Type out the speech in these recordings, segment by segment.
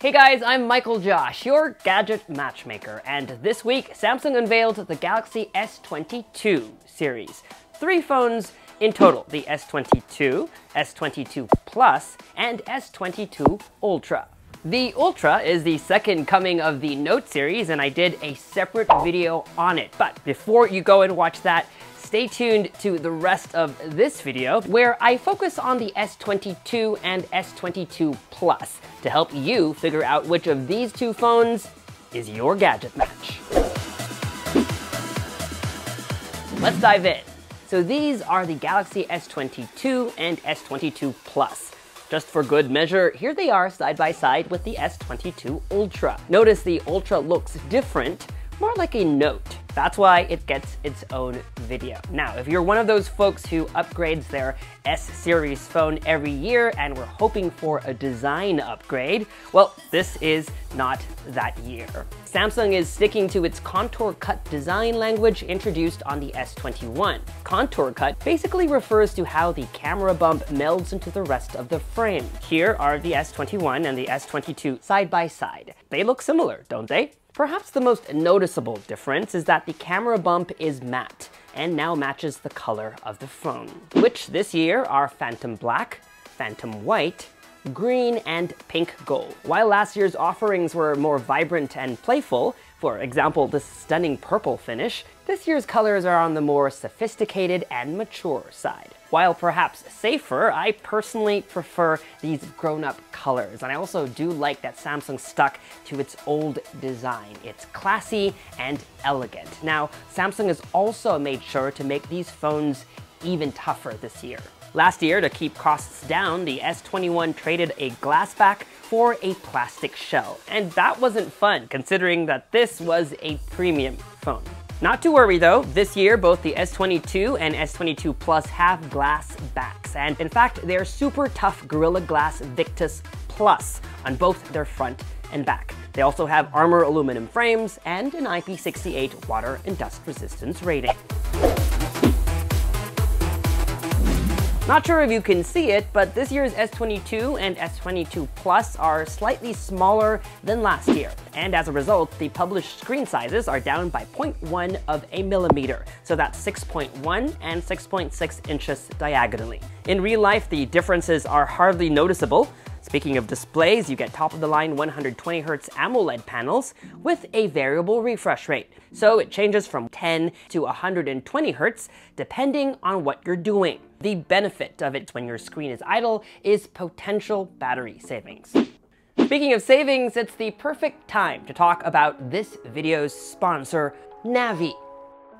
Hey guys, I'm MICHAELJOSH, your gadget matchmaker, and this week Samsung unveiled the Galaxy S22 series. 3 phones in total, the S22, S22 Plus, and S22 Ultra. The Ultra is the second coming of the Note series, and I did a separate video on it. But before you go and watch that, stay tuned to the rest of this video, where I focus on the S22 and S22 Plus to help you figure out which of these 2 phones is your gadget match. Let's dive in. So these are the Galaxy S22 and S22 Plus. Just for good measure, here they are side by side with the S22 Ultra. Notice the Ultra looks different, more like a Note. That's why it gets its own video. Now, if you're one of those folks who upgrades their S-series phone every year and we're hoping for a design upgrade, well, this is not that year. Samsung is sticking to its contour cut design language introduced on the S21. Contour cut basically refers to how the camera bump melds into the rest of the frame. Here are the S21 and the S22 side by side. They look similar, don't they? Perhaps the most noticeable difference is that the camera bump is matte and now matches the color of the phone, which this year are Phantom Black, Phantom White, green, and pink gold. While last year's offerings were more vibrant and playful, for example this stunning purple finish, this year's colors are on the more sophisticated and mature side. While perhaps safer, I personally prefer these grown-up colors, and I also do like that Samsung stuck to its old design. It's classy and elegant. Now, Samsung has also made sure to make these phones even tougher this year. Last year, to keep costs down, the S21 traded a glass back for a plastic shell, and that wasn't fun considering that this was a premium phone. Not to worry though, this year both the S22 and S22 Plus have glass backs, and in fact they're super tough Gorilla Glass Victus Plus on both their front and back. They also have armor aluminum frames and an IP68 water and dust resistance rating. Not sure if you can see it, but this year's S22 and S22 Plus are slightly smaller than last year. And as a result, the published screen sizes are down by 0.1 of a millimeter. So that's 6.1 and 6.6 inches diagonally. In real life, the differences are hardly noticeable. Speaking of displays, you get top-of-the-line 120Hz AMOLED panels with a variable refresh rate. So it changes from 10 to 120 Hz depending on what you're doing. The benefit of it when your screen is idle is potential battery savings. Speaking of savings, it's the perfect time to talk about this video's sponsor, NAVI.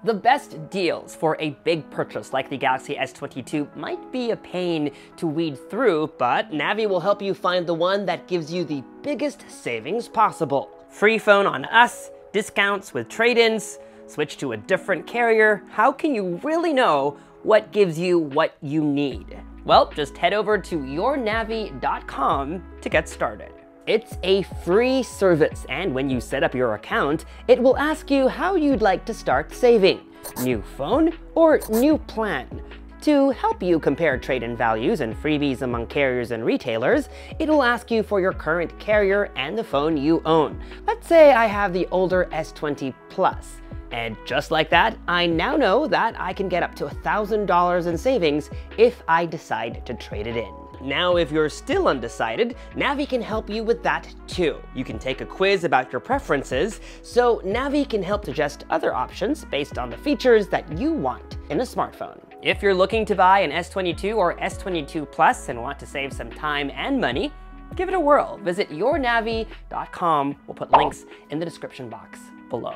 The best deals for a big purchase like the Galaxy S22 might be a pain to weed through, but NAVI will help you find the one that gives you the biggest savings possible. Free phone on us, discounts with trade-ins, switch to a different carrier. How can you really know what gives you what you need? Well, just head over to yournavi.com to get started. It's a free service, and when you set up your account, it will ask you how you'd like to start saving. New phone or new plan? To help you compare trade-in values and freebies among carriers and retailers, it'll ask you for your current carrier and the phone you own. Let's say I have the older S20 Plus. And just like that, I now know that I can get up to $1,000 in savings if I decide to trade it in. Now, if you're still undecided, NAVI can help you with that too. You can take a quiz about your preferences, so NAVI can help suggest other options based on the features that you want in a smartphone. If you're looking to buy an S22 or S22 Plus and want to save some time and money, give it a whirl. Visit yournavi.com. We'll put links in the description box below.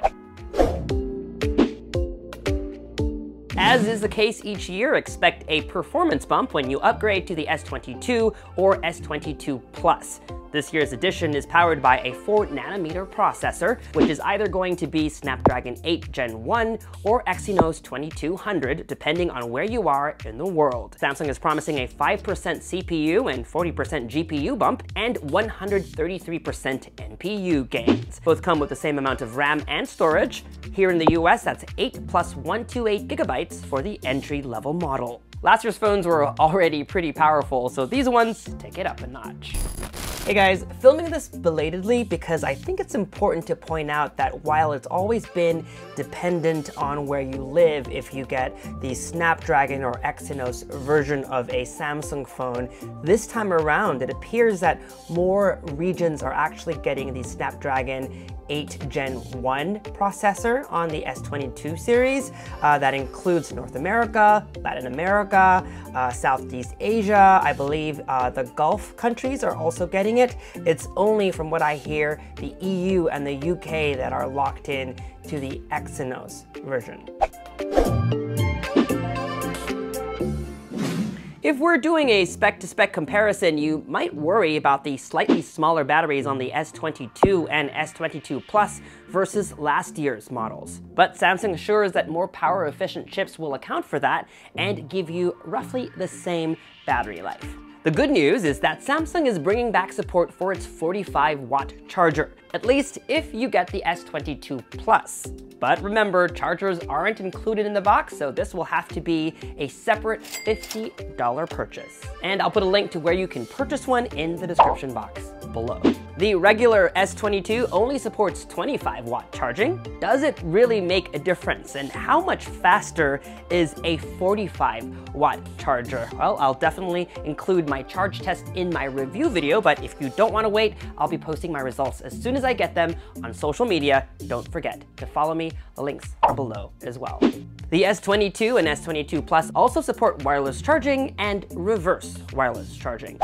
As is the case each year, expect a performance bump when you upgrade to the S22 or S22 Plus. This year's edition is powered by a 4nm processor, which is either going to be Snapdragon 8 Gen 1 or Exynos 2200, depending on where you are in the world. Samsung is promising a 5% CPU and 40% GPU bump and 133% NPU gains. Both come with the same amount of RAM and storage. Here in the US, that's 8 plus 128 gigabytes for the entry-level model. Last year's phones were already pretty powerful, so these ones take it up a notch. Hey guys, filming this belatedly because I think it's important to point out that while it's always been dependent on where you live if you get the Snapdragon or Exynos version of a Samsung phone, this time around it appears that more regions are actually getting the Snapdragon 8 Gen 1 processor on the S22 series. That includes North America, Latin America, Southeast Asia. I believe the Gulf countries are also getting it. It's only, from what I hear, the EU and the UK that are locked in to the Exynos version. If we're doing a spec-to-spec comparison, you might worry about the slightly smaller batteries on the S22 and S22 Plus versus last year's models. But Samsung assures that more power-efficient chips will account for that and give you roughly the same battery life. The good news is that Samsung is bringing back support for its 45-watt charger, at least if you get the S22 Plus. But remember, chargers aren't included in the box, so this will have to be a separate $50 purchase. And I'll put a link to where you can purchase one in the description box below. The regular S22 only supports 25-watt charging. Does it really make a difference? And how much faster is a 45-watt charger? Well, I'll definitely include my charge test in my review video, but if you don't want to wait, I'll be posting my results as soon as I get them on social media. Don't forget to follow me. The links are below as well. The S22 and S22 Plus also support wireless charging and reverse wireless charging.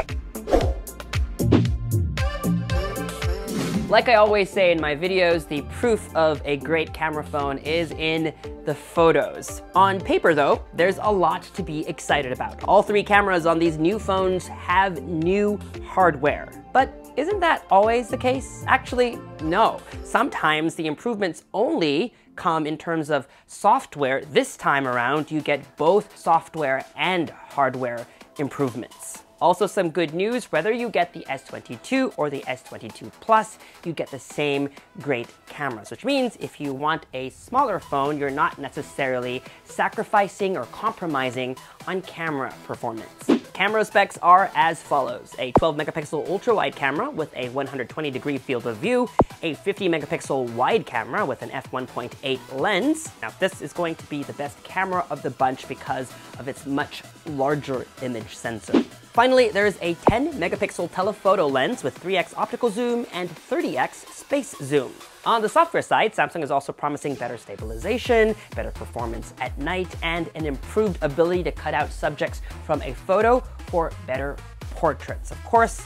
Like I always say in my videos, the proof of a great camera phone is in the photos. On paper though, there's a lot to be excited about. All three cameras on these new phones have new hardware. But isn't that always the case? Actually, no. Sometimes the improvements only come in terms of software. This time around, you get both software and hardware improvements. Also some good news, whether you get the S22 or the S22 Plus, you get the same great cameras, which means if you want a smaller phone, you're not necessarily sacrificing or compromising on camera performance. Camera specs are as follows: a 12 megapixel ultra-wide camera with a 120-degree field of view, a 50 megapixel wide camera with an f1.8 lens. Now this is going to be the best camera of the bunch because of its much larger image sensor. Finally, there's a 10 megapixel telephoto lens with 3x optical zoom and 30x space zoom. On the software side, Samsung is also promising better stabilization, better performance at night, and an improved ability to cut out subjects from a photo for better portraits. Of course,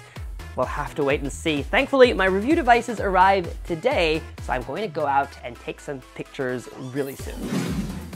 we'll have to wait and see. Thankfully, my review devices arrive today, so I'm going to go out and take some pictures really soon.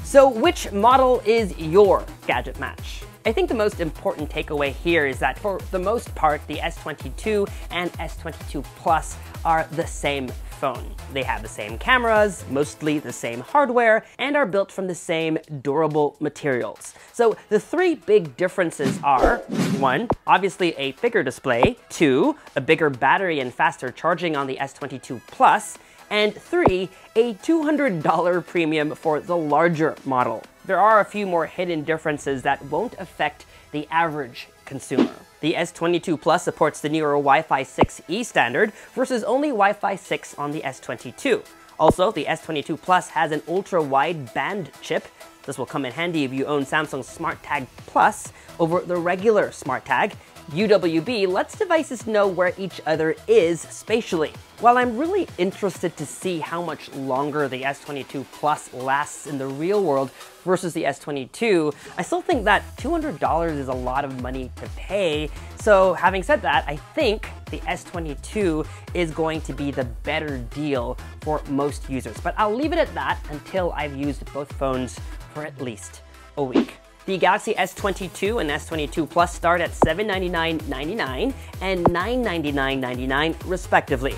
So which model is your gadget match? I think the most important takeaway here is that for the most part, the S22 and S22 Plus are the same phone. They have the same cameras, mostly the same hardware, and are built from the same durable materials. So the three big differences are: 1, obviously a bigger display, 2, a bigger battery and faster charging on the S22 Plus, and 3, a $200 premium for the larger model. There are a few more hidden differences that won't affect the average consumer. The S22 Plus supports the newer Wi-Fi 6E standard versus only Wi-Fi 6 on the S22. Also, the S22 Plus has an ultra-wide band chip. This will come in handy if you own Samsung SmartTag Plus over the regular SmartTag. UWB lets devices know where each other is spatially. While I'm really interested to see how much longer the S22 Plus lasts in the real world versus the S22, I still think that $200 is a lot of money to pay. So having said that, I think the S22 is going to be the better deal for most users. But I'll leave it at that until I've used both phones for at least a week. The Galaxy S22 and S22 Plus start at $799.99 and $999.99 respectively.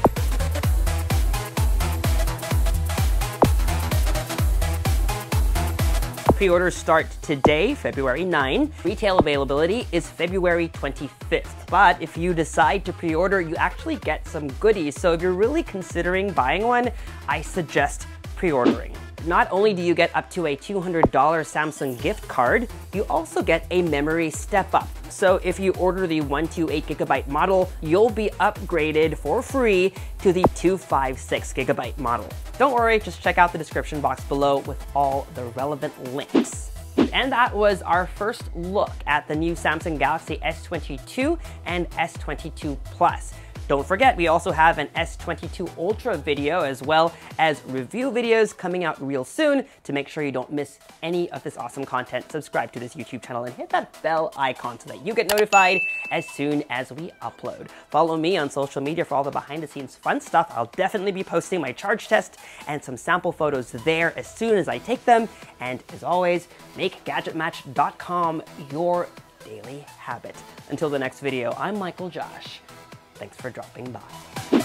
Pre-orders start today, February 9. Retail availability is February 25th. But if you decide to pre-order, you actually get some goodies. So if you're really considering buying one, I suggest pre-ordering. Not only do you get up to a $200 Samsung gift card, you also get a memory step-up. So if you order the 128GB model, you'll be upgraded for free to the 256GB model. Don't worry, just check out the description box below with all the relevant links. And that was our first look at the new Samsung Galaxy S22 and S22 Plus. Don't forget, we also have an S22 Ultra video as well as review videos coming out real soon. To make sure you don't miss any of this awesome content, subscribe to this YouTube channel and hit that bell icon so that you get notified as soon as we upload. Follow me on social media for all the behind the scenes fun stuff. I'll definitely be posting my charge test and some sample photos there as soon as I take them. And as always, make GadgetMatch.com your daily habit. Until the next video, I'm MICHAELJOSH. Thanks for dropping by.